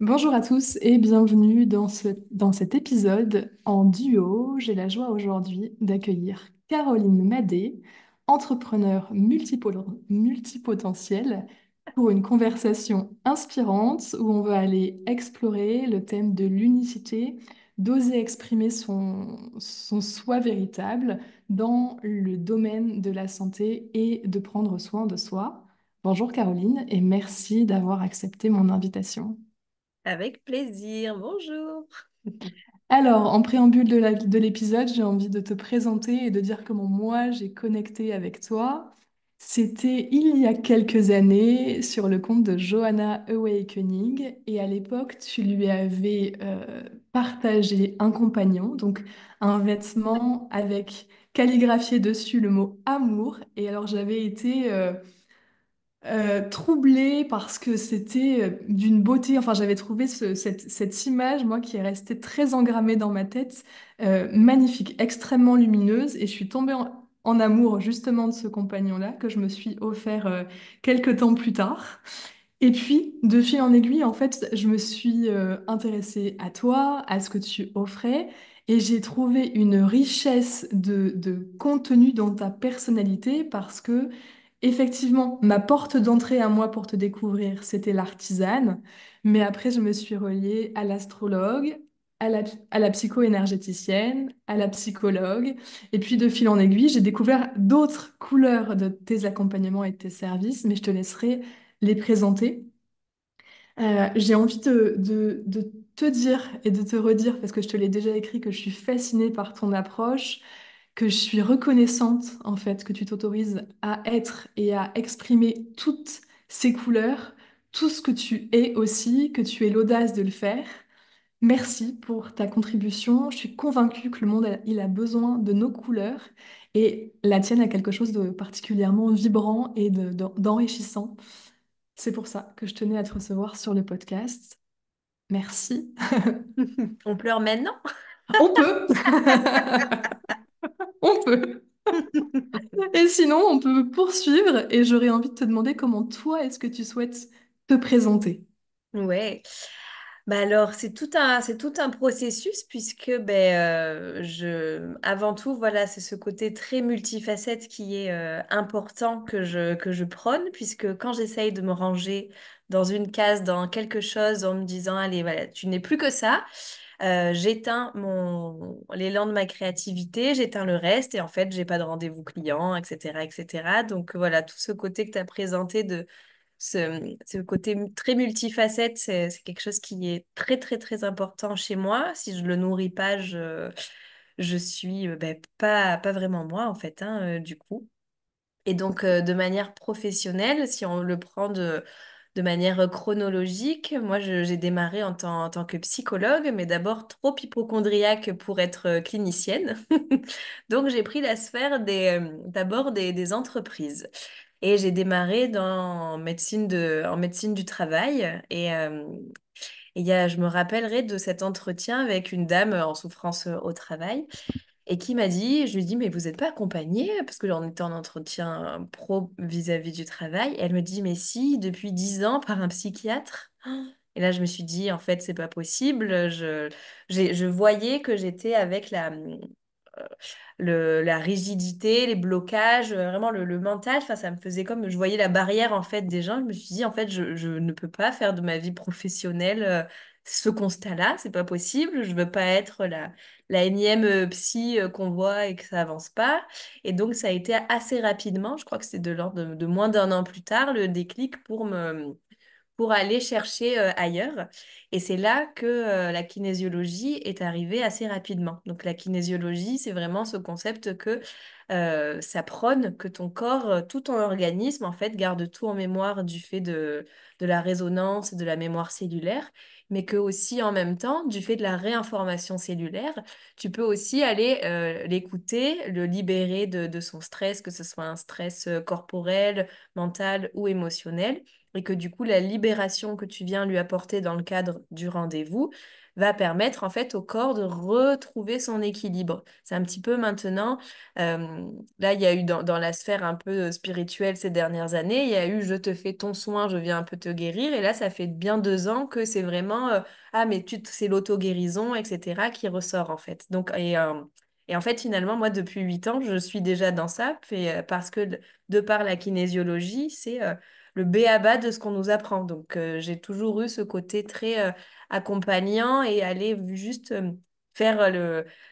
Bonjour à tous et bienvenue dans cet épisode en duo. J'ai la joie aujourd'hui d'accueillir Caroline Madé, entrepreneur multipotentielle, pour une conversation inspirante où on va aller explorer le thème de l'unicité, d'oser exprimer son soi véritable dans le domaine de la santé et de prendre soin de soi. Bonjour Caroline et merci d'avoir accepté mon invitation. Avec plaisir, bonjour. Alors, en préambule de l'épisode, j'ai envie de te présenter et de dire comment moi j'ai connecté avec toi. C'était il y a quelques années sur le compte de Johanna Awakening et à l'époque, tu lui avais partagé un compagnon, donc un vêtement avec calligraphié dessus le mot amour. Et alors, j'avais été troublée parce que c'était d'une beauté. Enfin, j'avais trouvé cette image, moi, qui est restée très engrammée dans ma tête, magnifique, extrêmement lumineuse. Et je suis tombée en amour justement de ce compagnon-là que je me suis offert quelques temps plus tard. Et puis, de fil en aiguille, en fait, je me suis intéressée à toi, à ce que tu offrais, et j'ai trouvé une richesse de contenu dans ta personnalité parce que, effectivement, ma porte d'entrée à moi pour te découvrir, c'était l'artisane, mais après, je me suis reliée à l'astrologue, à la psycho-énergéticienne, à la psychologue, et puis de fil en aiguille, j'ai découvert d'autres couleurs de tes accompagnements et de tes services, mais je te laisserai les présenter. J'ai envie de te dire et de te redire, parce que je te l'ai déjà écrit, que je suis fascinée par ton approche, que je suis reconnaissante en fait que tu t'autorises à être et à exprimer toutes ces couleurs, tout ce que tu es aussi, que tu aies l'audace de le faire. Merci pour ta contribution. Je suis convaincue que le monde, il a besoin de nos couleurs et la tienne a quelque chose de particulièrement vibrant et d'enrichissant. C'est pour ça que je tenais à te recevoir sur le podcast. Merci. On pleure maintenant? On peut. On peut. Et sinon, on peut poursuivre et j'aurais envie de te demander comment toi, est-ce que tu souhaites te présenter? Ouais. Bah alors, c'est tout un processus puisque avant tout, voilà, c'est ce côté très multifacette qui est important que je prône puisque quand j'essaye de me ranger dans une case, dans quelque chose en me disant, allez, voilà, tu n'es plus que ça, j'éteins l'élan de ma créativité, j'éteins le reste et en fait, j'ai pas de rendez-vous client, etc., etc. Donc voilà, tout ce côté que tu as présenté de ce côté très multifacette, c'est quelque chose qui est très, très, très important chez moi. Si je le nourris pas, je suis pas vraiment moi, en fait, hein, du coup. Et donc, de manière professionnelle, si on le prend de manière chronologique, moi, j'ai démarré en tant que psychologue, mais d'abord trop hypocondriaque pour être clinicienne. Donc, j'ai pris la sphère d'abord des entreprises. Et j'ai démarré en médecine du travail. Je me rappellerai de cet entretien avec une dame en souffrance au travail et qui m'a dit, je lui dis, mais vous n'êtes pas accompagnée? Parce que on était en entretien pro vis-à-vis du travail. Et elle me dit, mais si, depuis 10 ans, par un psychiatre. Et là, je me suis dit, en fait, c'est pas possible. Je voyais que j'étais avec la rigidité, les blocages, vraiment le mental. Enfin, ça me faisait comme, je voyais la barrière, en fait, des gens. Je me suis dit, en fait, je ne peux pas faire de ma vie professionnelle ce constat-là. C'est pas possible. Je veux pas être la énième psy qu'on voit et que ça avance pas. Et donc, ça a été assez rapidement, je crois que c'était de l'ordre de moins d'un an plus tard, le déclic pour aller chercher ailleurs. Et c'est là que la kinésiologie est arrivée assez rapidement. Donc la kinésiologie, c'est vraiment ce concept que ça prône que ton corps, tout ton organisme, en fait, garde tout en mémoire du fait de la résonance et de la mémoire cellulaire, mais que aussi en même temps, du fait de la réinformation cellulaire, tu peux aussi aller l'écouter, le libérer de son stress, que ce soit un stress corporel, mental ou émotionnel et que du coup, la libération que tu viens lui apporter dans le cadre du rendez-vous va permettre en fait au corps de retrouver son équilibre. C'est un petit peu maintenant, euh, là, il y a eu dans la sphère un peu spirituelle ces dernières années, il y a eu je te fais ton soin, je viens un peu te guérir, et là, ça fait bien 2 ans que c'est vraiment, ah, mais c'est l'auto-guérison, etc., qui ressort en fait. Donc, et en fait, finalement, moi, depuis 8 ans, je suis déjà dans ça, parce que de par la kinésiologie, c'est le b.a.-ba de ce qu'on nous apprend. Donc, j'ai toujours eu ce côté très accompagnant et aller juste faire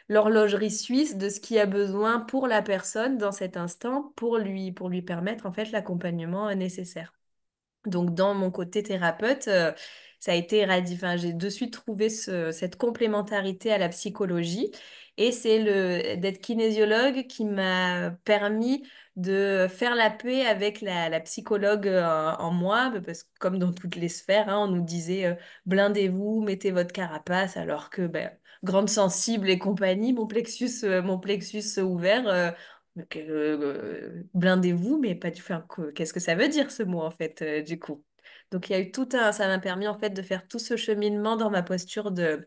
l'horlogerie suisse de ce qui a besoin pour la personne dans cet instant pour lui permettre en fait l'accompagnement nécessaire. Donc, dans mon côté thérapeute, ça a été enfin, j'ai de suite trouvé cette complémentarité à la psychologie. Et c'est d'être kinésiologue qui m'a permis de faire la paix avec la psychologue en moi, parce que comme dans toutes les sphères, hein, on nous disait blindez-vous, mettez votre carapace, alors que ben, grande sensible et compagnie, mon plexus ouvert. Donc, blindez-vous, mais pas du enfin, qu'est-ce que ça veut dire ce mot en fait, du coup? Donc il y a eu ça m'a permis en fait de faire tout ce cheminement dans ma posture de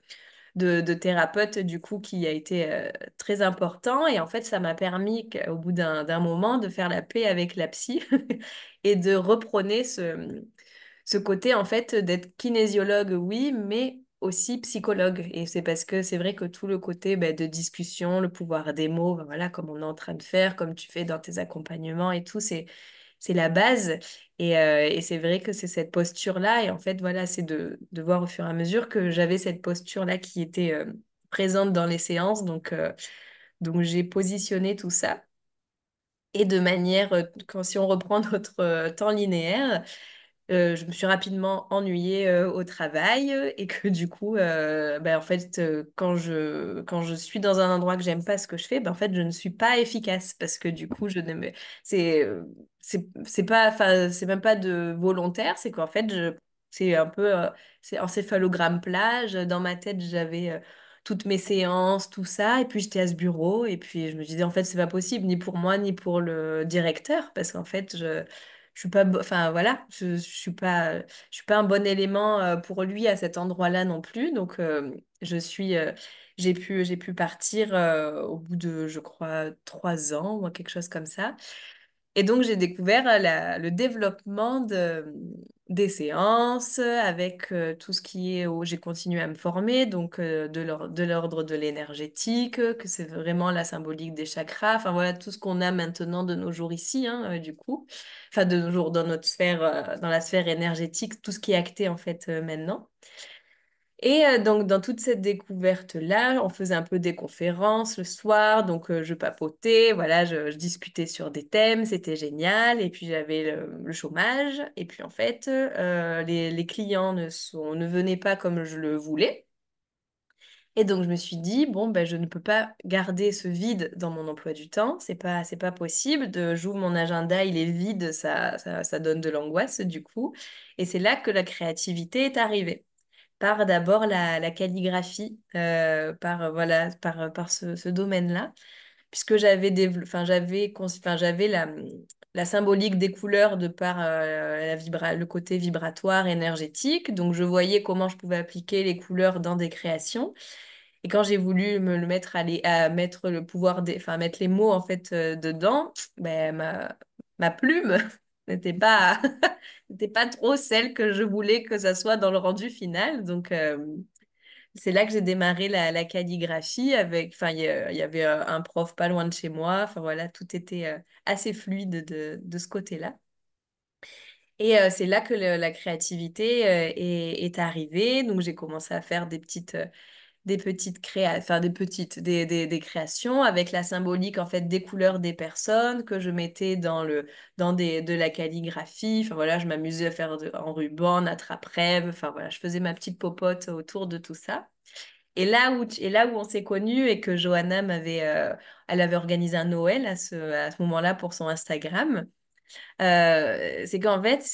thérapeute du coup qui a été très important et en fait ça m'a permis au bout d'un moment de faire la paix avec la psy et de reprôner ce côté en fait d'être kinésiologue, oui, mais aussi psychologue. Et c'est parce que c'est vrai que tout le côté ben, de discussion, le pouvoir des mots, ben voilà, comme on est en train de faire, comme tu fais dans tes accompagnements et tout, c'est la base. Et c'est vrai que c'est cette posture-là. Et en fait, voilà, c'est de voir au fur et à mesure que j'avais cette posture-là qui était présente dans les séances. Donc j'ai positionné tout ça. Et de manière, si on reprend notre temps linéaire, je me suis rapidement ennuyée au travail et que du coup, ben, en fait, quand je suis dans un endroit que j'aime pas ce que je fais, ben, en fait, je ne suis pas efficace parce que du coup, je ne me... c'est pas, enfin, c'est même pas de volontaire, c'est qu'en fait, c'est un peu, c'est encéphalogramme plat. Dans ma tête, j'avais toutes mes séances, tout ça, et puis j'étais à ce bureau et puis je me disais, en fait, c'est pas possible, ni pour moi, ni pour le directeur, parce qu'en fait, je suis pas enfin voilà je suis pas un bon élément pour lui à cet endroit-là non plus donc je suis j'ai pu partir au bout de je crois 3 ans ou quelque chose comme ça et donc j'ai découvert le développement des séances avec tout ce qui est j'ai continué à me former donc de l'ordre de l'énergétique que c'est vraiment la symbolique des chakras enfin voilà tout ce qu'on a maintenant de nos jours ici hein, du coup enfin de nos jours dans notre sphère dans la sphère énergétique tout ce qui est acté en fait maintenant et donc, dans toute cette découverte-là, on faisait un peu des conférences le soir, donc je papotais, voilà, je discutais sur des thèmes, c'était génial. Et puis, j'avais le chômage. Et puis, en fait, les clients ne venaient pas comme je le voulais. Et donc, je me suis dit, bon, ben, je ne peux pas garder ce vide dans mon emploi du temps. C'est pas possible. J'ouvre mon agenda, il est vide, ça donne de l'angoisse, du coup. Et c'est là que la créativité est arrivée par d'abord la calligraphie, voilà, par ce domaine-là, puisque j'avais la symbolique des couleurs de par le côté vibratoire, énergétique. Donc, je voyais comment je pouvais appliquer les couleurs dans des créations. Et quand j'ai voulu me le mettre à mettre le pouvoir enfin, mettre les mots en fait dedans, ben, ma plume n'était pas n'était pas trop celle que je voulais que ça soit dans le rendu final. Donc, c'est là que j'ai démarré la calligraphie avec, enfin, il y avait un prof pas loin de chez moi. Enfin, voilà, tout était assez fluide de ce côté-là. Et c'est là que la créativité est arrivée. Donc, j'ai commencé à faire des créations avec la symbolique en fait des couleurs des personnes que je mettais de la calligraphie. Enfin voilà, je m'amusais à faire en ruban, en attrape-rêve. Enfin voilà, je faisais ma petite popote autour de tout ça. Et là où on s'est connus et que Johanna elle avait organisé un Noël à ce moment-là pour son Instagram. C'est qu'en fait,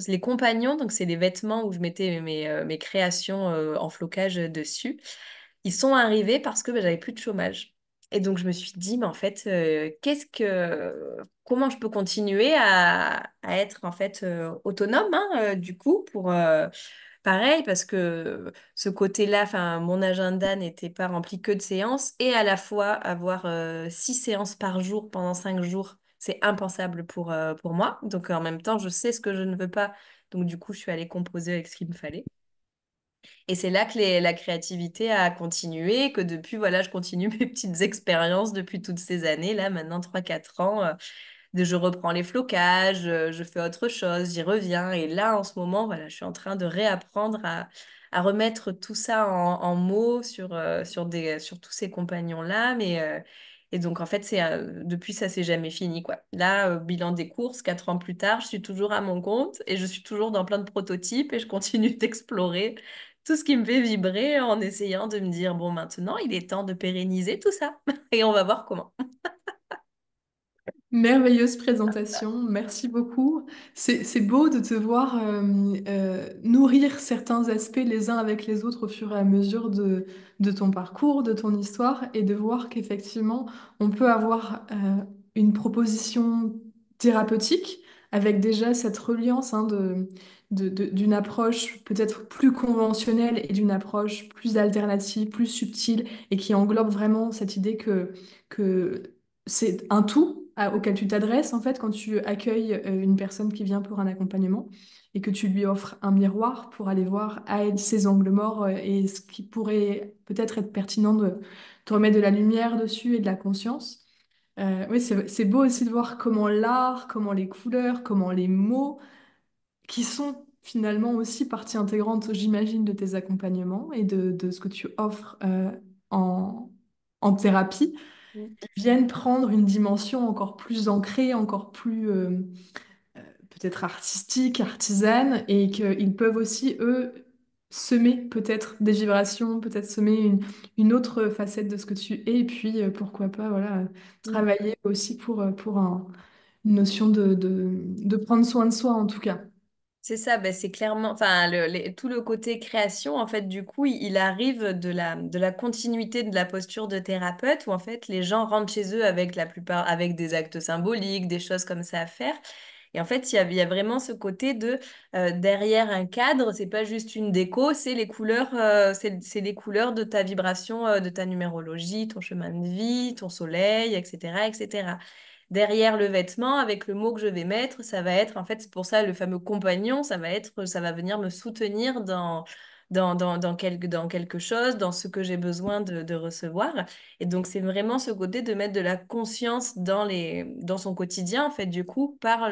les compagnons, donc c'est les vêtements où je mettais mes créations en flocage dessus, ils sont arrivés parce que ben, j'avais plus de chômage. Et donc, je me suis dit, mais en fait, comment je peux continuer à être en fait autonome, hein, du coup, pour pareil, parce que ce côté-là, enfin, mon agenda n'était pas rempli que de séances, et à la fois avoir 6 séances par jour pendant 5 jours, c'est impensable pour moi. Donc, en même temps, je sais ce que je ne veux pas. Donc, du coup, je suis allée composer avec ce qu'il me fallait. Et c'est là que la créativité a continué, que depuis, voilà, je continue mes petites expériences depuis toutes ces années, là, maintenant 3 4 ans. Je reprends les flocages, je fais autre chose, j'y reviens. Et là, en ce moment, voilà, je suis en train de réapprendre à remettre tout ça en mots sur tous ces compagnons-là. Et donc, en fait, depuis, ça, c'est jamais fini, quoi. Là, bilan des courses, 4 ans plus tard, je suis toujours à mon compte et je suis toujours dans plein de prototypes et je continue d'explorer tout ce qui me fait vibrer en essayant de me dire, bon, maintenant, il est temps de pérenniser tout ça et on va voir comment. Merveilleuse présentation, merci beaucoup. C'est beau de te voir nourrir certains aspects les uns avec les autres au fur et à mesure de ton parcours, de ton histoire, et de voir qu'effectivement, on peut avoir une proposition thérapeutique avec déjà cette reliance hein, d'une approche peut-être plus conventionnelle et d'une approche plus alternative, plus subtile, et qui englobe vraiment cette idée que c'est un tout auquel tu t'adresses en fait quand tu accueilles une personne qui vient pour un accompagnement et que tu lui offres un miroir pour aller voir à elle ses angles morts et ce qui pourrait peut-être être pertinent de te remettre de la lumière dessus et de la conscience. Oui, c'est beau aussi de voir comment l'art, comment les couleurs, comment les mots, qui sont finalement aussi partie intégrante, j'imagine, de tes accompagnements et de ce que tu offres en, en thérapie viennent prendre une dimension encore plus ancrée, encore plus peut-être artistique, artisane, et qu'ils peuvent aussi, eux, semer peut-être des vibrations, peut-être semer une autre facette de ce que tu es, et puis pourquoi pas, voilà, travailler aussi pour une notion de prendre soin de soi en tout cas. C'est ça, ben c'est clairement, enfin, tout le côté création, en fait, du coup, il arrive de la continuité de la posture de thérapeute, où en fait, les gens rentrent chez eux avec la plupart, avec des actes symboliques, des choses comme ça à faire. Et en fait, il y a vraiment ce côté de, derrière un cadre, c'est pas juste une déco, c'est les couleurs, c'est les couleurs de ta vibration, de ta numérologie, ton chemin de vie, ton soleil, etc., etc. Derrière le vêtement, avec le mot que je vais mettre, ça va être, en fait, c'est pour ça le fameux compagnon, ça va venir me soutenir dans quelque chose, dans ce que j'ai besoin de recevoir. Et donc, c'est vraiment ce côté de mettre de la conscience dans son quotidien, en fait, du coup, par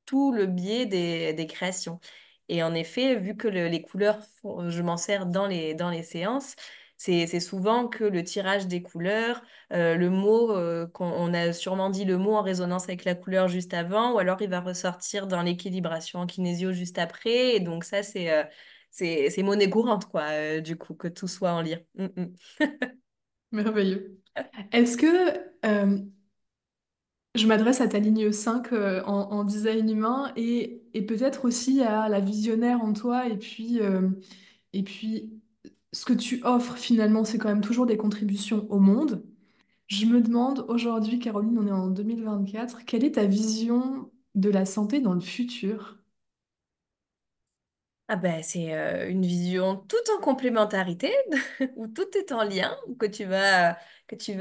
tout le biais des créations. Et en effet, vu que les couleurs, je m'en sers dans les séances, c'est souvent que le tirage des couleurs, le mot, on a sûrement dit le mot en résonance avec la couleur juste avant, ou alors il va ressortir dans l'équilibration en kinésio juste après. Et donc ça, c'est monnaie courante, quoi, du coup, que tout soit en lien. Mm, mm. Merveilleux. Est-ce que je m'adresse à ta ligne 5 en design humain et peut-être aussi à la visionnaire en toi et puis ce que tu offres finalement, c'est quand même toujours des contributions au monde. Je me demande aujourd'hui, Caroline, on est en 2024, quelle est ta vision de la santé dans le futur? Ah ben, c'est une vision toute en complémentarité, où tout est en lien, où que tu vas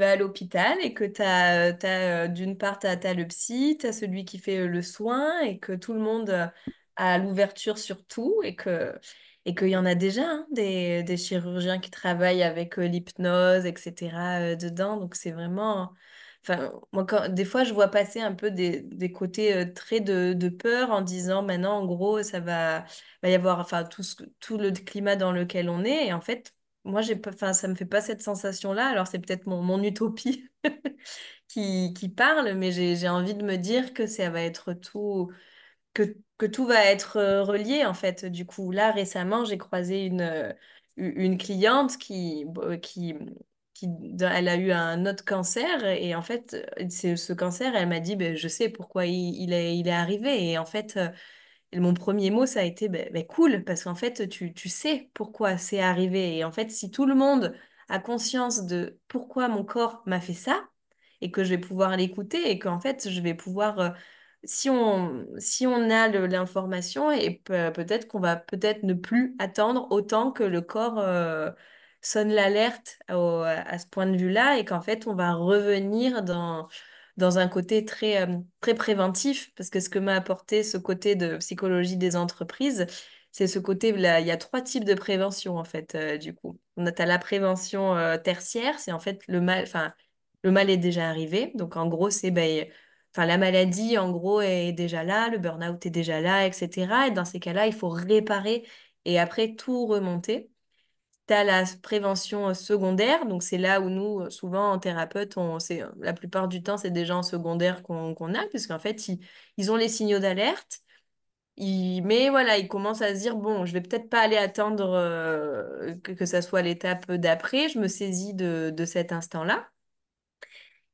à l'hôpital et que d'une part, tu as le psy, tu as celui qui fait le soin et que tout le monde a l'ouverture sur tout et qu'il y en a déjà hein, des chirurgiens qui travaillent avec l'hypnose, etc. Dedans. Donc c'est vraiment... Enfin, moi, des fois, je vois passer un peu des côtés très de peur en disant, maintenant, en gros, va y avoir enfin tout le climat dans lequel on est et en fait moi j'ai pas enfin ça me fait pas cette sensation là alors c'est peut-être mon utopie qui parle mais j'ai envie de me dire que ça va être tout que tout va être relié en fait du coup là récemment j'ai croisé une cliente elle a eu un autre cancer et en fait c'est ce cancer elle m'a dit ben, je sais pourquoi il est arrivé et en fait et mon premier mot, ça a été ben, ben cool, parce qu'en fait, tu sais pourquoi c'est arrivé. Et en fait, si tout le monde a conscience de pourquoi mon corps m'a fait ça et que je vais pouvoir l'écouter et qu'en fait, je vais pouvoir, si on a l'information et peut-être qu'on va peut-être ne plus attendre autant que le corps sonne l'alerte à ce point de vue-là et qu'en fait, on va revenir dans un côté très, très préventif parce que ce que m'a apporté ce côté de psychologie des entreprises, c'est ce côté, là, il y a trois types de prévention en fait, du coup. T'as la prévention tertiaire, c'est en fait le mal est déjà arrivé. Donc, en gros, enfin, la maladie, en gros, est déjà là, le burn-out est déjà là, etc. Et dans ces cas-là, il faut réparer et après tout remonter. Tu as la prévention secondaire. Donc, c'est là où nous, souvent, en thérapeute, la plupart du temps, c'est des gens en secondaire qu'on a, puisqu'en fait, ils ont les signaux d'alerte. Mais voilà, ils commencent à se dire, bon, je vais peut-être pas aller attendre que ça soit l'étape d'après. Je me saisis de cet instant-là.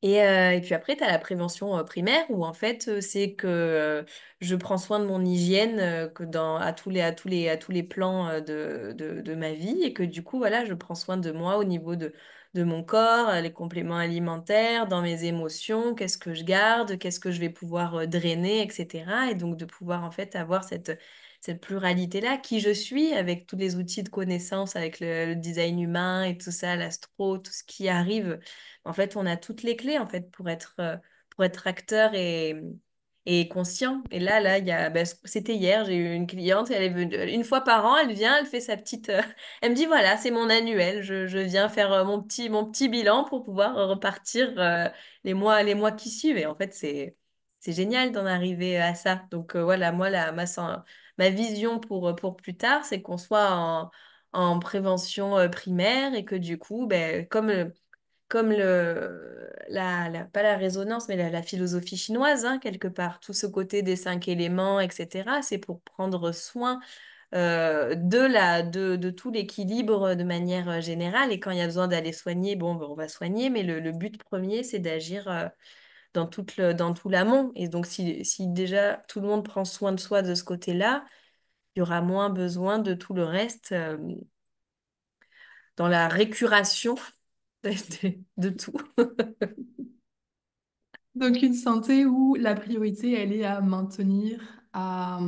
Et puis après, tu as la prévention primaire où en fait, c'est que je prends soin de mon hygiène à tous les plans de ma vie et que du coup, voilà, je prends soin de moi au niveau de mon corps, les compléments alimentaires, dans mes émotions, qu'est-ce que je garde, qu'est-ce que je vais pouvoir drainer, etc. Et donc de pouvoir en fait avoir cette pluralité-là, qui je suis, avec tous les outils de connaissance, avec le design humain et tout ça, l'astro, tout ce qui arrive. En fait, on a toutes les clés en fait pour être acteur et conscient. Et là, c'était hier, j'ai eu une cliente, elle est venue une fois par an, elle vient, elle fait sa petite, elle me dit voilà, c'est mon annuel, je viens faire mon petit bilan pour pouvoir repartir les mois qui suivent. Et en fait, c'est génial d'en arriver à ça. Donc voilà, moi ma vision pour plus tard, c'est qu'on soit en prévention primaire et que du coup, ben, comme pas la résonance, mais la philosophie chinoise, hein, quelque part. Tout ce côté des cinq éléments, etc., c'est pour prendre soin de tout l'équilibre de manière générale. Et quand il y a besoin d'aller soigner, bon, ben, on va soigner, mais le but premier, c'est d'agir dans tout l'amont. Et donc, si déjà tout le monde prend soin de soi de ce côté-là, il y aura moins besoin de tout le reste dans la récuration de tout. Donc une santé où la priorité, elle est à maintenir, à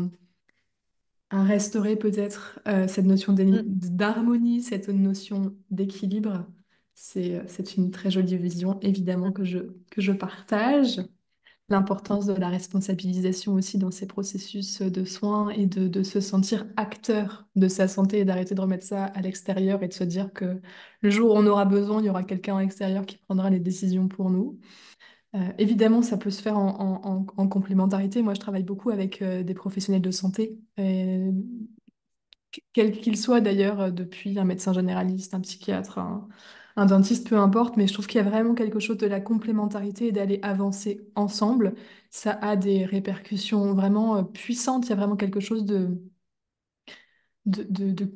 restaurer peut-être cette notion d'harmonie, cette notion d'équilibre. C'est une très jolie vision, évidemment, que je partage. L'importance de la responsabilisation aussi dans ces processus de soins et de se sentir acteur de sa santé et d'arrêter de remettre ça à l'extérieur et de se dire que le jour où on aura besoin, il y aura quelqu'un à l'extérieur qui prendra les décisions pour nous. Évidemment, ça peut se faire en complémentarité. Moi, je travaille beaucoup avec des professionnels de santé, quels qu'ils soient d'ailleurs, depuis un médecin généraliste, un psychiatre, un dentiste, peu importe, mais je trouve qu'il y a vraiment quelque chose de la complémentarité et d'aller avancer ensemble. Ça a des répercussions vraiment puissantes. Il y a vraiment quelque chose de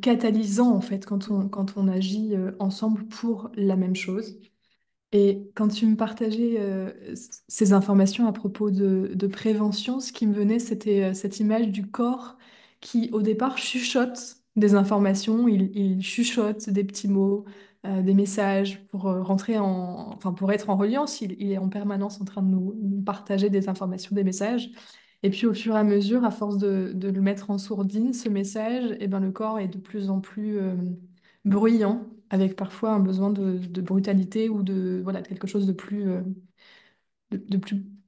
catalysant en fait quand on agit ensemble pour la même chose. Et quand tu me partageais ces informations à propos de prévention, ce qui me venait, c'était cette image du corps qui, au départ, chuchote des informations. Il chuchote des petits mots, des messages pour enfin, pour être en reliance. Il est en permanence en train de nous partager des informations, des messages. Et puis, au fur et à mesure, à force de le mettre en sourdine, ce message, eh ben, le corps est de plus en plus bruyant, avec parfois un besoin de brutalité ou de voilà, quelque chose de plus,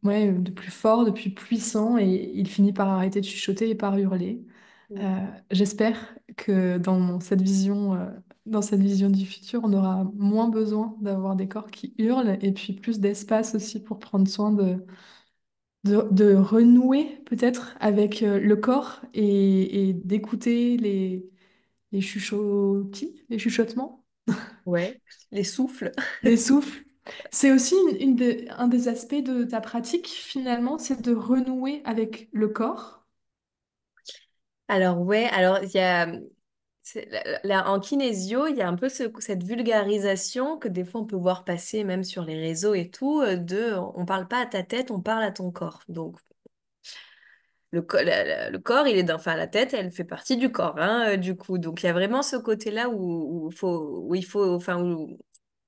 ouais, de plus fort, de plus puissant, et il finit par arrêter de chuchoter et par hurler. J'espère que dans cette vision du futur, on aura moins besoin d'avoir des corps qui hurlent et puis plus d'espace aussi pour prendre soin de renouer peut-être avec le corps et d'écouter les chuchotis, les chuchotements. Ouais, les souffles. Les souffles. C'est aussi un des aspects de ta pratique, finalement, c'est de renouer avec le corps. Alors ouais, alors il y a en kinésio, il y a un peu cette vulgarisation que des fois on peut voir passer même sur les réseaux et tout, on parle pas à ta tête, on parle à ton corps. Donc le corps, enfin la tête, elle fait partie du corps, hein, du coup. Donc il y a vraiment ce côté-là où il faut, enfin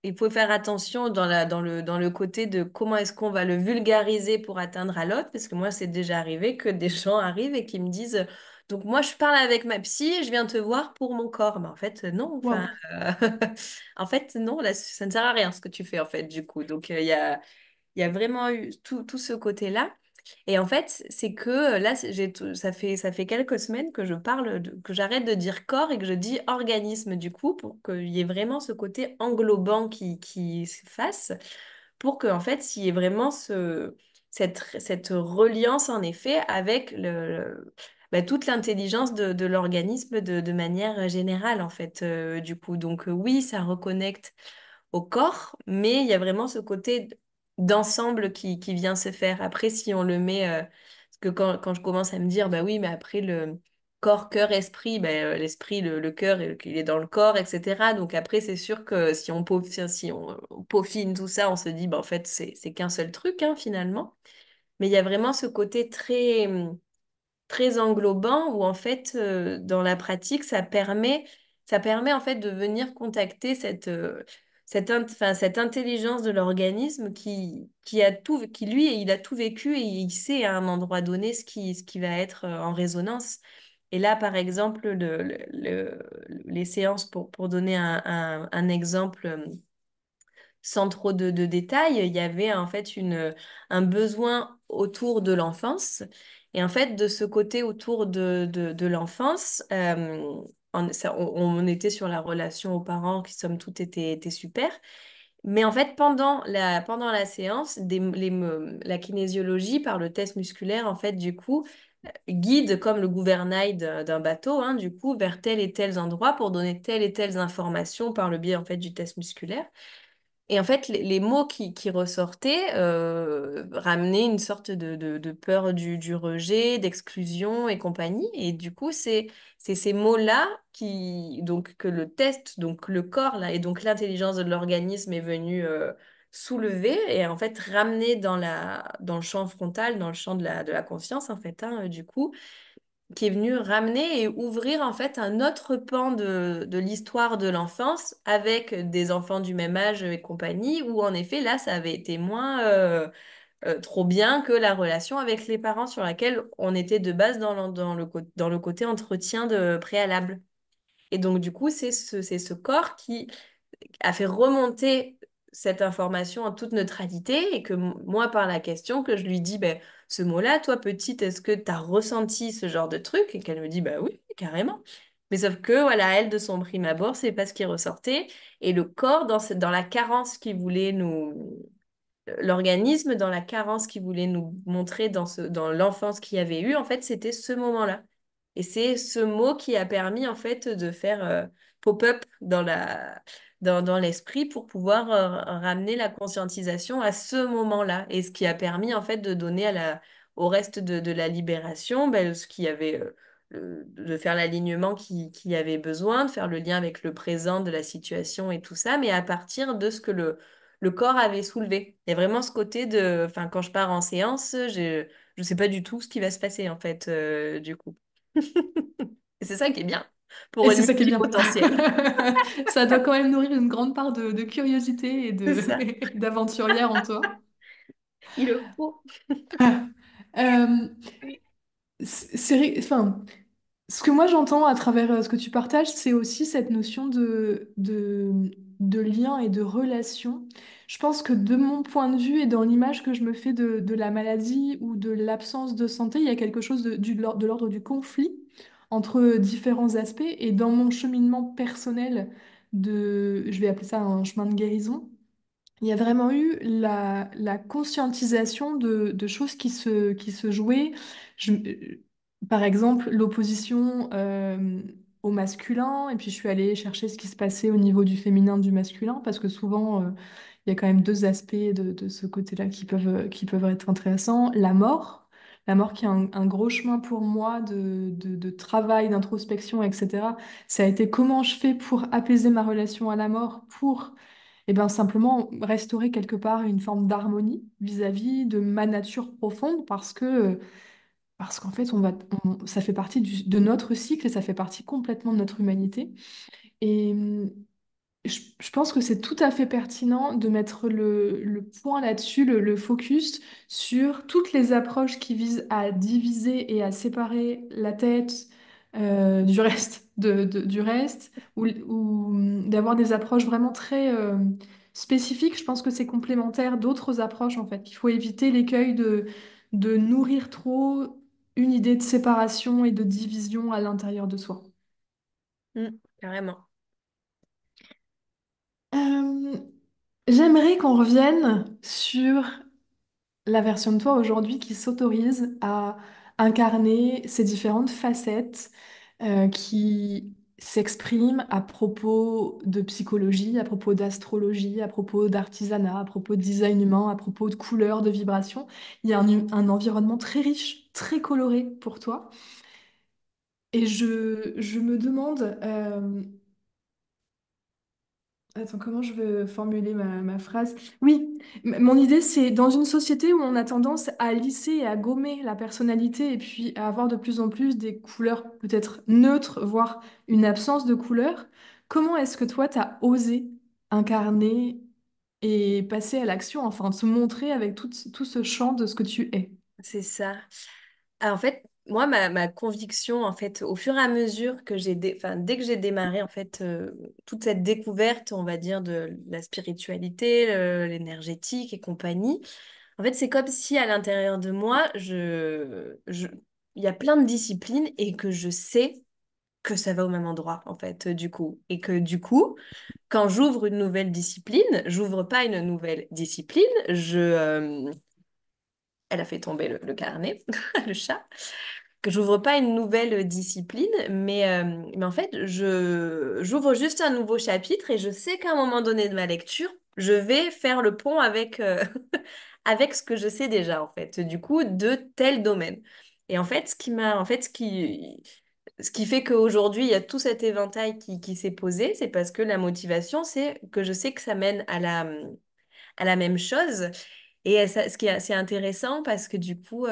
il faut faire attention dans le côté de comment est-ce qu'on va le vulgariser pour atteindre à l'autre, parce que moi, c'est déjà arrivé que des gens arrivent et qui me disent, donc moi, je parle avec ma psy et je viens te voir pour mon corps. Mais en fait, non, enfin, Waouh. euh, en fait, non, là, ça ne sert à rien ce que tu fais, en fait, du coup. Donc, il y a vraiment eu tout ce côté-là. Et en fait, c'est que là, ça fait quelques semaines que que j'arrête de dire corps et que je dis organisme du coup, pour qu'il y ait vraiment ce côté englobant qui se fasse, pour qu'en fait, il y ait vraiment cette reliance en effet avec bah, toute l'intelligence de l'organisme de manière générale en fait, du coup. Donc oui, ça reconnecte au corps, mais il y a vraiment ce côté d'ensemble qui vient se faire. Après, si on le met, parce que quand je commence à me dire, bah oui, mais après le corps, cœur, esprit, bah, l'esprit, le cœur, il est dans le corps, etc. Donc après, c'est sûr que si on peaufine tout ça, on se dit, bah en fait, c'est qu'un seul truc, hein, finalement. Mais il y a vraiment ce côté très englobant où en fait dans la pratique ça permet en fait de venir contacter cette intelligence de l'organisme qui a tout qui lui il a tout vécu et il sait à un endroit donné ce qui va être en résonance. Et là par exemple les séances pour donner un exemple sans trop de détails, il y avait en fait un besoin autour de l'enfance. Et en fait, de ce côté autour de l'enfance, on était sur la relation aux parents qui, somme toute, était super. Mais en fait, pendant la séance, la kinésiologie, par le test musculaire, en fait, du coup, guide comme le gouvernail d'un bateau, hein, du coup, vers tel et tel endroit pour donner telle et telle information par le biais, en fait, du test musculaire. Et en fait, les mots qui ressortaient ramenaient une sorte de peur du rejet, d'exclusion et compagnie. Et du coup, c'est ces mots-là donc, que le test, donc le corps, là, et donc l'intelligence de l'organisme est venue soulever et en fait ramener dans le champ frontal, dans le champ de la conscience, en fait, hein, du coup qui est venu ramener et ouvrir en fait un autre pan de l'histoire de l'enfance avec des enfants du même âge et compagnie, où en effet là ça avait été moins trop bien que la relation avec les parents sur laquelle on était de base dans le côté entretien de préalable. Et donc du coup c'est ce corps qui a fait remonter cette information en toute neutralité et que moi, par la question, que je lui dis, ben, ce mot-là, toi, petite, est-ce que tu as ressenti ce genre de truc? Et qu'elle me dit, bah oui, carrément. Mais sauf que, voilà, elle, de son prime abord, c'est pas ce qui ressortait. Et le corps, dans la carence qu'il voulait l'organisme, dans la carence qu'il voulait nous montrer dans l'enfance qu'il y avait eu, en fait, c'était ce moment-là. Et c'est ce mot qui a permis, en fait, de faire pop-up dans l'esprit pour pouvoir ramener la conscientisation à ce moment-là. Et ce qui a permis, en fait, de donner au reste de la libération, ben, ce qui avait, de faire l'alignement qui avait besoin, de faire le lien avec le présent de la situation et tout ça, mais à partir de ce que le corps avait soulevé. Il y a vraiment ce côté enfin, quand je pars en séance, je sais pas du tout ce qui va se passer, en fait, du coup. Et c'est ça qui est bien pour Et une c'est ça qui est bien. multipotentielle. Ça doit quand même nourrir une grande part de curiosité et C'est ça. d'aventurière en toi. Il le faut. Euh, enfin, ce que moi j'entends à travers ce que tu partages, c'est aussi cette notion de lien et de relation. Je pense que de mon point de vue et dans l'image que je me fais de la maladie ou de l'absence de santé, il y a quelque chose de l'ordre du conflit entre différents aspects. Et dans mon cheminement personnel je vais appeler ça un chemin de guérison, il y a vraiment eu la conscientisation de choses qui se jouaient. Par exemple, l'opposition au masculin, et puis je suis allée chercher ce qui se passait au niveau du féminin, du masculin, parce que souvent, il y a quand même deux aspects de ce côté-là qui peuvent être intéressants. La mort qui est un gros chemin pour moi de travail, d'introspection, etc. Ça a été comment je fais pour apaiser ma relation à la mort, pour et ben simplement restaurer quelque part une forme d'harmonie vis-à-vis de ma nature profonde parce qu'en fait ça fait partie de notre cycle et ça fait partie complètement de notre humanité. Et je pense que c'est tout à fait pertinent de mettre le point là-dessus, le focus sur toutes les approches qui visent à diviser et à séparer la tête du reste, du reste, ou d'avoir des approches vraiment très spécifiques. Je pense que c'est complémentaire d'autres approches, en fait. Il faut éviter l'écueil de nourrir trop une idée de séparation et de division à l'intérieur de soi. Carrément. Euh, J'aimerais qu'on revienne sur la version de toi aujourd'hui qui s'autorise à incarner ces différentes facettes qui s'expriment à propos de psychologie, à propos d'astrologie, à propos d'artisanat, à propos de design humain, à propos de couleurs, de vibrations. Il y a un environnement très riche, très coloré pour toi. Et je me demande, attends, comment je veux formuler ma phrase? Oui, mon idée, c'est dans une société où on a tendance à lisser et à gommer la personnalité et puis à avoir de plus en plus des couleurs peut-être neutres, voire une absence de couleurs, comment est-ce que toi, tu as osé incarner et passer à l'action, enfin, te montrer avec tout ce champ de ce que tu es? C'est ça. Ah, en fait, moi, ma conviction, en fait, au fur et à mesure que enfin, dès que j'ai démarré, en fait, toute cette découverte, on va dire, de la spiritualité, l'énergétique et compagnie, en fait, c'est comme si à l'intérieur de moi, il y a plein de disciplines et que je sais que ça va au même endroit, en fait, du coup. Et que du coup, quand j'ouvre une nouvelle discipline, j'ouvre pas une nouvelle discipline, elle a fait tomber le carnet, le chat. Que j'ouvre pas une nouvelle discipline, mais en fait, j'ouvre juste un nouveau chapitre et je sais qu'à un moment donné de ma lecture, je vais faire le pont avec, avec ce que je sais déjà, en fait, du coup, de tel domaine. Et en fait, ce qui fait qu'aujourd'hui, il y a tout cet éventail qui s'est posé, c'est parce que la motivation, c'est que je sais que ça mène à la même chose. Et ce qui est assez intéressant parce que du coup,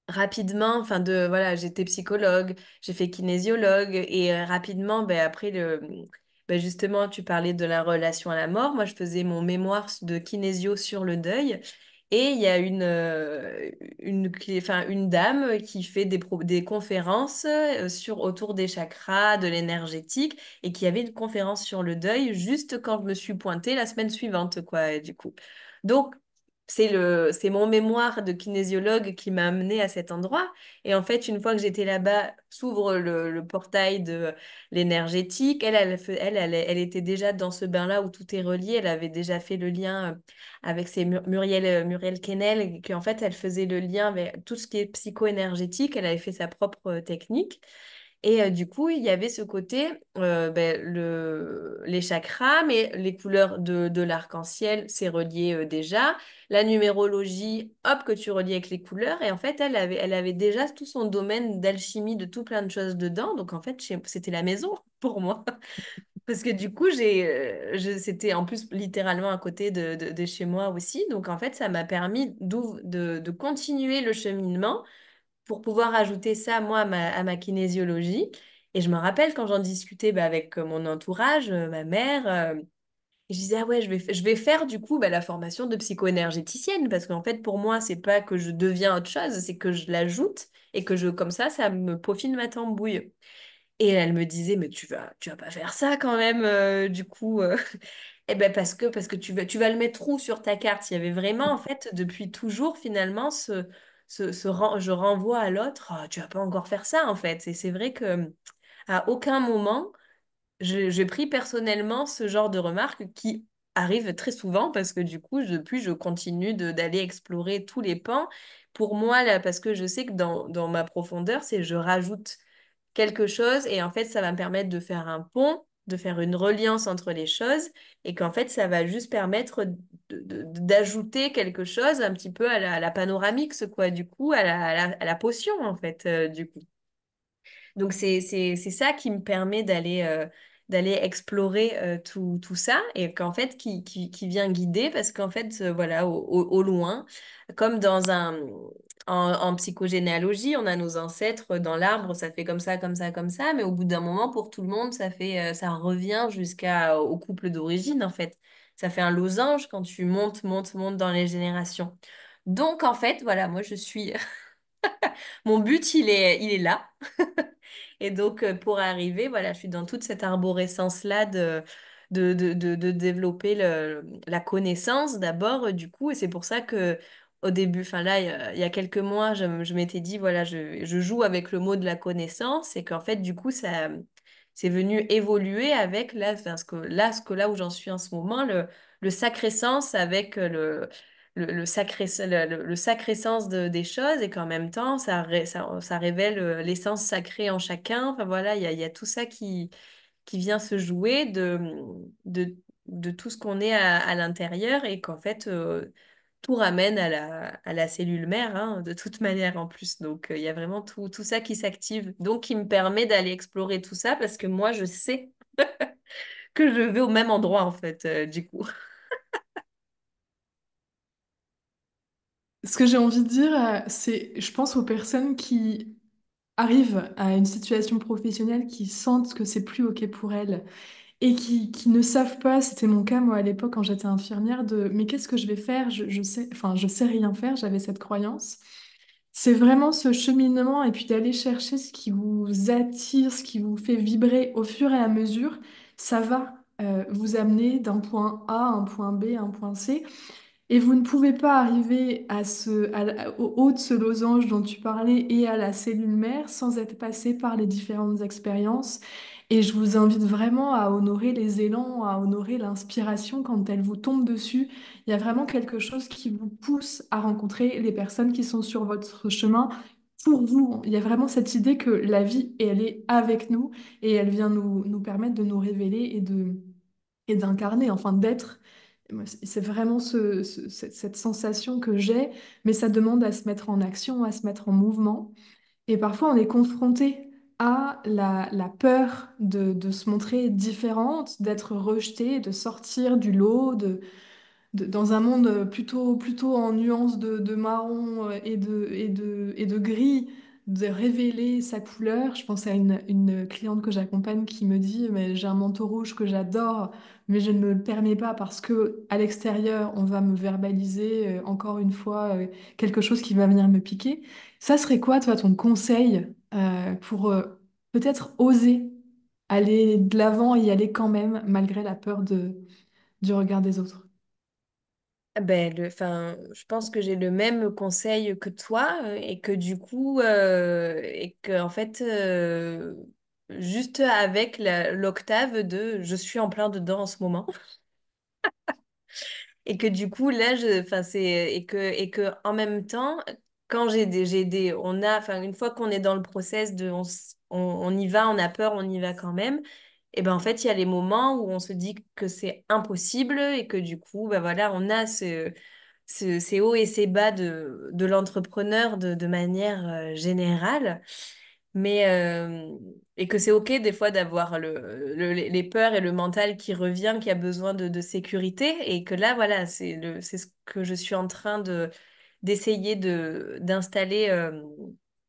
rapidement, enfin voilà, j'étais psychologue, j'ai fait kinésiologue et rapidement, ben, après ben, justement, tu parlais de la relation à la mort. Moi, je faisais mon mémoire de kinésio sur le deuil et il y a enfin, une dame qui fait des conférences autour des chakras, de l'énergétique et qui avait une conférence sur le deuil juste quand je me suis pointée la semaine suivante, quoi, du coup. Donc, c'est mon mémoire de kinésiologue qui m'a amené à cet endroit. Et en fait, une fois que j'étais là-bas, s'ouvre le portail de l'énergétique. Elle était déjà dans ce bain-là où tout est relié. Elle avait déjà fait le lien avec Muriel Kennel, qui en fait, elle faisait le lien avec tout ce qui est psycho-énergétique. Elle avait fait sa propre technique. Et du coup, il y avait ce côté, ben, les chakras, mais les couleurs de l'arc-en-ciel, c'est relié déjà. La numérologie, hop, que tu relies avec les couleurs. Et en fait, elle avait déjà tout son domaine d'alchimie, de tout plein de choses dedans. Donc, en fait, c'était la maison pour moi. Parce que du coup, c'était en plus littéralement à côté de chez moi aussi. Donc, en fait, ça m'a permis de continuer le cheminement pour pouvoir ajouter ça, moi, à ma kinésiologie. Et je me rappelle quand j'en discutais bah, avec mon entourage, ma mère, et je disais, ah ouais, je vais faire du coup bah, la formation de psycho-énergéticienne, parce qu'en fait, pour moi, c'est pas que je deviens autre chose, c'est que je l'ajoute et que comme ça me peaufine ma tambouille. Et elle me disait, mais tu vas pas faire ça quand même, du coup. Eh ben parce que tu vas le mettre où sur ta carte? Il y avait vraiment, en fait, depuis toujours, finalement, je renvoie à l'autre, ah, tu vas pas encore faire ça, en fait. Et c'est vrai que à aucun moment, j'ai pris personnellement ce genre de remarques qui arrivent très souvent parce que du coup, depuis, je continue d'aller explorer tous les pans. Pour moi, là, parce que je sais que dans ma profondeur, c'est je rajoute quelque chose et en fait, ça va me permettre de faire un pont, de faire une reliance entre les choses et qu'en fait, ça va juste permettre d'ajouter quelque chose un petit peu à la panoramique, ce quoi, du coup, à la potion, en fait, du coup. Donc, c'est ça qui me permet d'aller explorer tout ça et qu'en fait qui vient guider parce qu'en fait voilà au loin comme dans un en psychogénéalogie on a nos ancêtres dans l'arbre ça fait comme ça comme ça comme ça mais au bout d'un moment pour tout le monde ça fait ça revient jusqu'à au couple d'origine en fait ça fait un losange quand tu montes dans les générations donc en fait voilà moi je suis mon but il est là et donc, pour arriver, voilà, je suis dans toute cette arborescence-là de développer la connaissance d'abord, du coup, et c'est pour ça que au début, enfin là, il y a quelques mois, je m'étais dit, voilà, je joue avec le mot de la connaissance, et qu'en fait, du coup, ça, c'est venu évoluer avec là, enfin, là où j'en suis en ce moment, le sacré sens avec le sacré sens des choses et qu'en même temps, ça révèle l'essence sacrée en chacun. Enfin voilà, il y a tout ça qui vient se jouer de, de tout ce qu'on est à l'intérieur et qu'en fait, tout ramène à la cellule mère, hein, de toute manière en plus. Donc, il y a vraiment tout ça qui s'active. Donc, qui me permet d'aller explorer tout ça parce que moi, je sais que je vais au même endroit, en fait, du coup. Ce que j'ai envie de dire, c'est, je pense aux personnes qui arrivent à une situation professionnelle, qui sentent que c'est plus OK pour elles et qui ne savent pas, c'était mon cas moi à l'époque quand j'étais infirmière, de mais qu'est-ce que je vais faire? Je sais, enfin, je sais rien faire, j'avais cette croyance. C'est vraiment ce cheminement et puis d'aller chercher ce qui vous attire, ce qui vous fait vibrer au fur et à mesure, ça va vous amener d'un point A à un point B à un point C. Et vous ne pouvez pas arriver au haut de ce losange dont tu parlais et à la cellule mère sans être passé par les différentes expériences. Et je vous invite vraiment à honorer les élans, à honorer l'inspiration quand elle vous tombe dessus. Il y a vraiment quelque chose qui vous pousse à rencontrer les personnes qui sont sur votre chemin. Pour vous, il y a vraiment cette idée que la vie, elle est avec nous et elle vient nous permettre de nous révéler et d'incarner, enfin d'être. Moi, c'est vraiment cette sensation que j'ai, mais ça demande à se mettre en action, à se mettre en mouvement. Et parfois, on est confronté à la peur de se montrer différente, d'être rejeté, de sortir du lot, dans un monde plutôt en nuances de marron et de gris, de révéler sa couleur. Je pense à une cliente que j'accompagne qui me dit, mais j'ai un manteau rouge que j'adore, mais je ne me le permets pas parce que à l'extérieur, on va me verbaliser encore une fois quelque chose qui va venir me piquer. Ça serait quoi, toi, ton conseil pour peut-être oser aller de l'avant et y aller quand même, malgré la peur du regard des autres? Ben, enfin, je pense que j'ai le même conseil que toi et que du coup, et que en fait, juste avec l'octave de je suis en plein dedans en ce moment et que du coup là, enfin c'est et que en même temps, quand on a, enfin une fois qu'on est dans le process de on y va, on a peur, on y va quand même. Et ben en fait, il y a les moments où on se dit que c'est impossible et que du coup, ben voilà, on a ces hauts et ces bas de l'entrepreneur de manière générale. Mais, et que c'est OK des fois d'avoir les peurs et le mental qui revient, qui a besoin de sécurité. Et que là, voilà, c'est ce que je suis en train d'essayer d'installer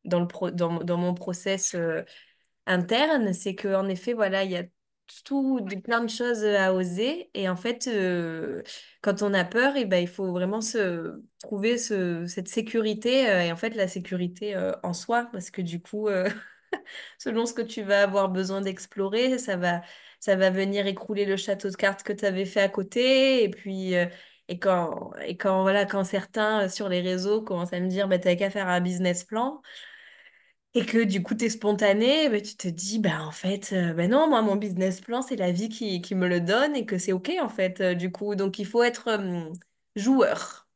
dans mon process interne, c'est qu'en effet, voilà, il y a plein de choses à oser. Et en fait, quand on a peur, et ben, il faut vraiment trouver cette sécurité. Et en fait, la sécurité en soi, parce que du coup, selon ce que tu vas avoir besoin d'explorer, ça va venir écrouler le château de cartes que tu avais fait à côté. Et puis, voilà, quand certains sur les réseaux commencent à me dire, bah, t'as qu'à faire un business plan. Et que du coup, tu es spontané, ben, tu te dis, bah, en fait, ben non, moi, mon business plan, c'est la vie qui me le donne et que c'est OK, en fait, du coup. Donc, il faut être joueur.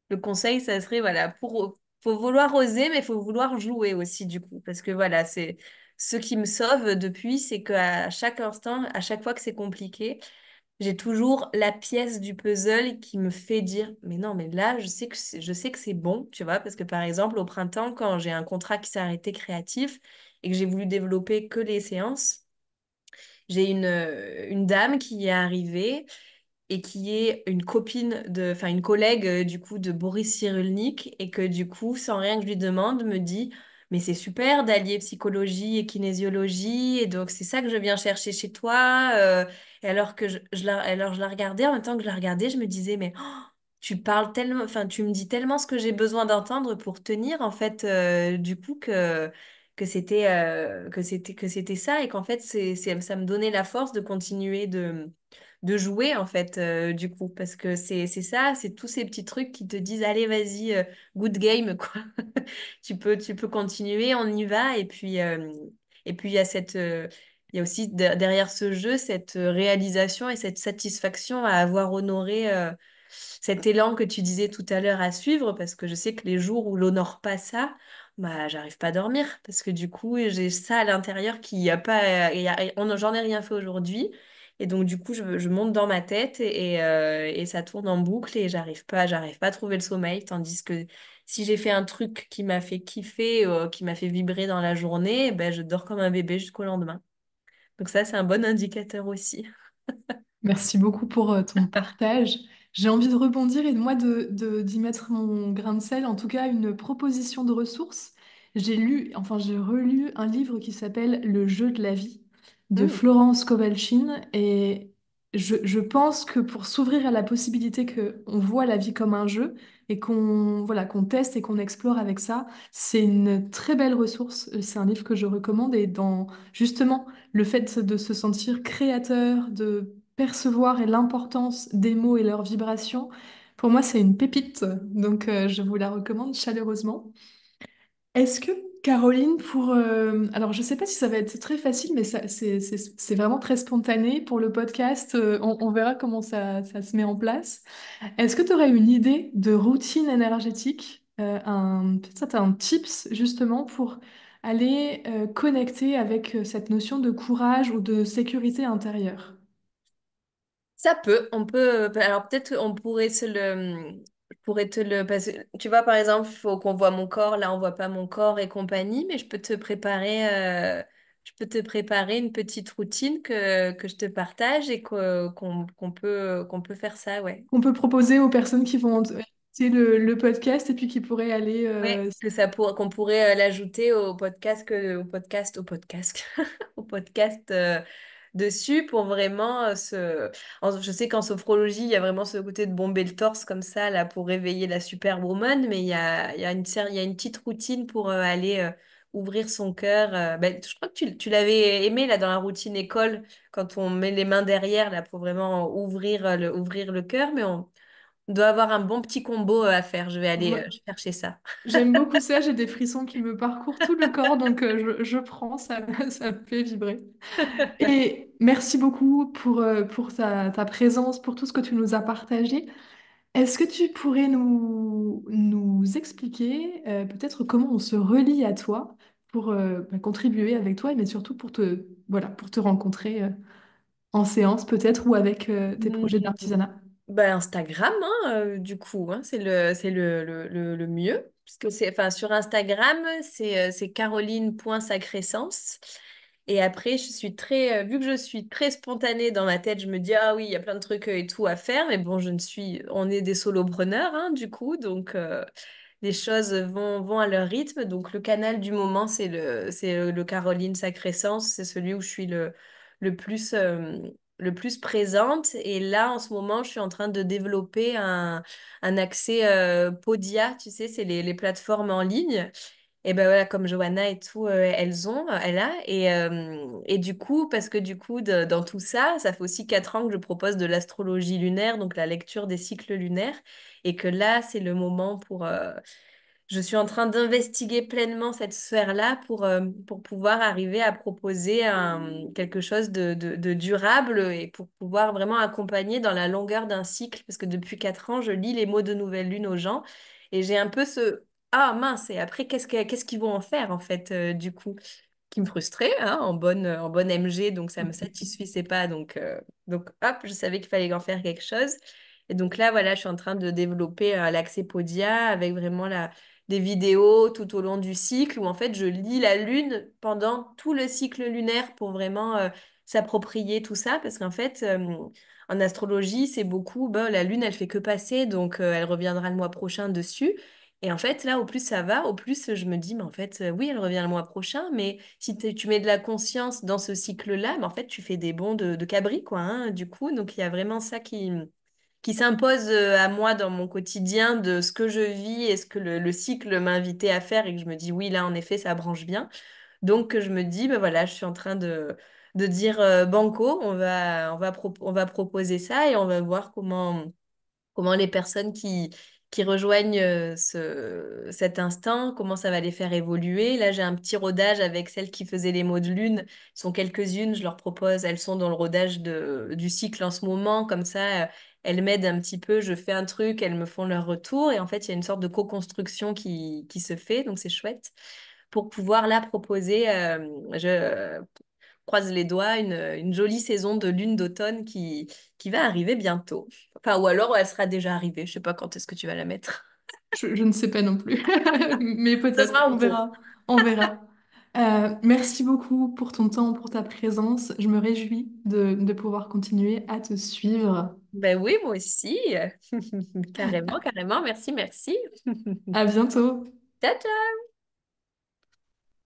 Le conseil, ça serait, voilà, faut vouloir oser, mais il faut vouloir jouer aussi, du coup. Parce que voilà, c'est ce qui me sauve depuis, c'est qu'à chaque instant, à chaque fois que c'est compliqué, j'ai toujours la pièce du puzzle qui me fait dire, mais non, mais là, je sais que c'est bon, tu vois, parce que par exemple, au printemps, quand j'ai un contrat qui s'est arrêté créatif et que j'ai voulu développer que les séances, j'ai une dame qui est arrivée et qui est une copine enfin une collègue du coup de Boris Cyrulnik et que du coup, sans rien que je lui demande, me dit, mais c'est super d'allier psychologie et kinésiologie et donc c'est ça que je viens chercher chez toi. Et alors que alors je la regardais, en même temps que je la regardais, je me disais, mais oh, tu parles tellement, enfin tu me dis tellement ce que j'ai besoin d'entendre pour tenir en fait, du coup que c'était ça et qu'en fait ça me donnait la force de continuer de jouer en fait, du coup, parce que c'est ça, c'est tous ces petits trucs qui te disent allez vas-y, good game quoi. Tu peux continuer, on y va et puis il y a il y a aussi derrière ce jeu cette réalisation et cette satisfaction à avoir honoré cet élan que tu disais tout à l'heure à suivre, parce que je sais que les jours où l'honore pas ça, bah j'arrive pas à dormir parce que du coup j'ai ça à l'intérieur qui a pas, j'en ai rien fait aujourd'hui. Et donc, du coup, je monte dans ma tête et ça tourne en boucle et j'arrive pas à trouver le sommeil. Tandis que si j'ai fait un truc qui m'a fait kiffer, qui m'a fait vibrer dans la journée, ben, je dors comme un bébé jusqu'au lendemain. Donc ça, c'est un bon indicateur aussi. Merci beaucoup pour ton partage. J'ai envie de rebondir et moi d'y mettre mon grain de sel, en tout cas une proposition de ressources. J'ai relu un livre qui s'appelle Le jeu de la vie de Hmm. Florence Kowalchin et je pense que pour s'ouvrir à la possibilité qu'on voit la vie comme un jeu et qu'on teste et qu'on explore avec ça, c'est une très belle ressource. C'est un livre que je recommande et dans justement le fait de se sentir créateur, de percevoir et l'importance des mots et leurs vibrations, pour moi, c'est une pépite. Donc, je vous la recommande chaleureusement. Est-ce que Caroline, alors, je ne sais pas si ça va être très facile, mais c'est vraiment très spontané pour le podcast. On verra comment ça se met en place. Est-ce que tu aurais une idée de routine énergétique, peut-être un tips justement pour aller connecter avec cette notion de courage ou de sécurité intérieure? Ça peut, on peut, alors peut-être on pourrait je pourrais te le, parce que tu vois, par exemple, il faut qu'on voit mon corps, là on voit pas mon corps et compagnie, mais je peux te préparer une petite routine que je te partage et qu'on peut faire ça, ouais. On peut proposer aux personnes qui vont écouter le podcast et puis qui pourraient aller... Ouais, qu'on pourrait l'ajouter au podcast, au podcast dessus pour vraiment je sais qu'en sophrologie, il y a vraiment ce côté de bomber le torse comme ça, là, pour réveiller la superwoman, mais il y a une petite routine pour aller ouvrir son cœur. Ben, je crois que tu l'avais aimé, là, dans la routine école, quand on met les mains derrière, là, pour vraiment ouvrir le cœur, mais on doit avoir un bon petit combo à faire. Je vais aller Ouais. chercher ça. J'aime beaucoup ça, j'ai des frissons qui me parcourent tout le corps, donc je prends, ça me fait vibrer. Et merci beaucoup pour ta présence, pour tout ce que tu nous as partagé. Est-ce que tu pourrais nous expliquer peut-être comment on se relie à toi pour contribuer avec toi, mais surtout pour te rencontrer en séance peut-être ou avec tes projets Hmm. d'artisanat? Ben, Instagram, hein, du coup, hein, c'est le mieux. Parce que enfin, sur Instagram, c'est caroline.sacressens. Et après, vu que je suis très spontanée dans ma tête, je me dis, ah oui, il y a plein de trucs et tout à faire. Mais bon, on est des solopreneurs, hein, du coup. Donc, les choses vont à leur rythme. Donc, le canal du moment, c'est le Caroline Sacressens. C'est celui où je suis le plus, le plus présente. Et là, en ce moment, je suis en train de développer un accès Podia, tu sais, c'est les plateformes en ligne. Et ben voilà, comme Johanna et tout, elle a. Et du coup, parce que du coup, dans tout ça, ça fait aussi 4 ans que je propose de l'astrologie lunaire, donc la lecture des cycles lunaires. Et que là, c'est le moment je suis en train d'investiguer pleinement cette sphère-là pour pouvoir arriver à proposer quelque chose de durable et pour pouvoir vraiment accompagner dans la longueur d'un cycle. Parce que depuis 4 ans, je lis les mots de nouvelle lune aux gens et j'ai un peu Ah mince, et après, qu'est-ce qu'ils vont en faire en fait, du coup? Qui me frustrait, hein, en bonne MG, donc ça me satisfaisait pas. Donc hop, je savais qu'il fallait en faire quelque chose. Et donc là, voilà, je suis en train de développer l'accès Podia avec vraiment des vidéos tout au long du cycle où en fait je lis la lune pendant tout le cycle lunaire pour vraiment s'approprier tout ça parce qu'en fait en astrologie c'est beaucoup ben, la lune elle fait que passer donc elle reviendra le mois prochain dessus. Et en fait, là, au plus ça va, au plus je me dis, mais en fait, oui, elle revient le mois prochain, mais si tu mets de la conscience dans ce cycle-là, mais en fait, tu fais des bonds de cabri, quoi, hein, du coup. Donc, il y a vraiment ça qui s'impose à moi dans mon quotidien de ce que je vis et ce que le cycle m'a invité à faire et que je me dis, oui, là, en effet, ça branche bien. Donc, je me dis, ben voilà, je suis en train de dire, Banco, on va proposer ça et on va voir comment les personnes qui rejoignent cet instant, comment ça va les faire évoluer. Là, j'ai un petit rodage avec celles qui faisaient les mots de lune. Ils sont quelques-unes, je leur propose, elles sont dans le rodage du cycle en ce moment, comme ça, elles m'aident un petit peu, je fais un truc, elles me font leur retour. Et en fait, il y a une sorte de co-construction qui se fait, donc c'est chouette. Pour pouvoir là proposer, je croise les doigts, une jolie saison de lune d'automne qui va arriver bientôt. Enfin, ou alors elle sera déjà arrivée. Je sais pas quand est-ce que tu vas la mettre. Je ne sais pas non plus, mais Ce peut-être, sera en on pot. verra, on verra. Merci beaucoup pour ton temps, pour ta présence. Je me réjouis de pouvoir continuer à te suivre. Ben oui, moi aussi. Carrément, carrément. Merci, merci. À bientôt. Ciao, ciao.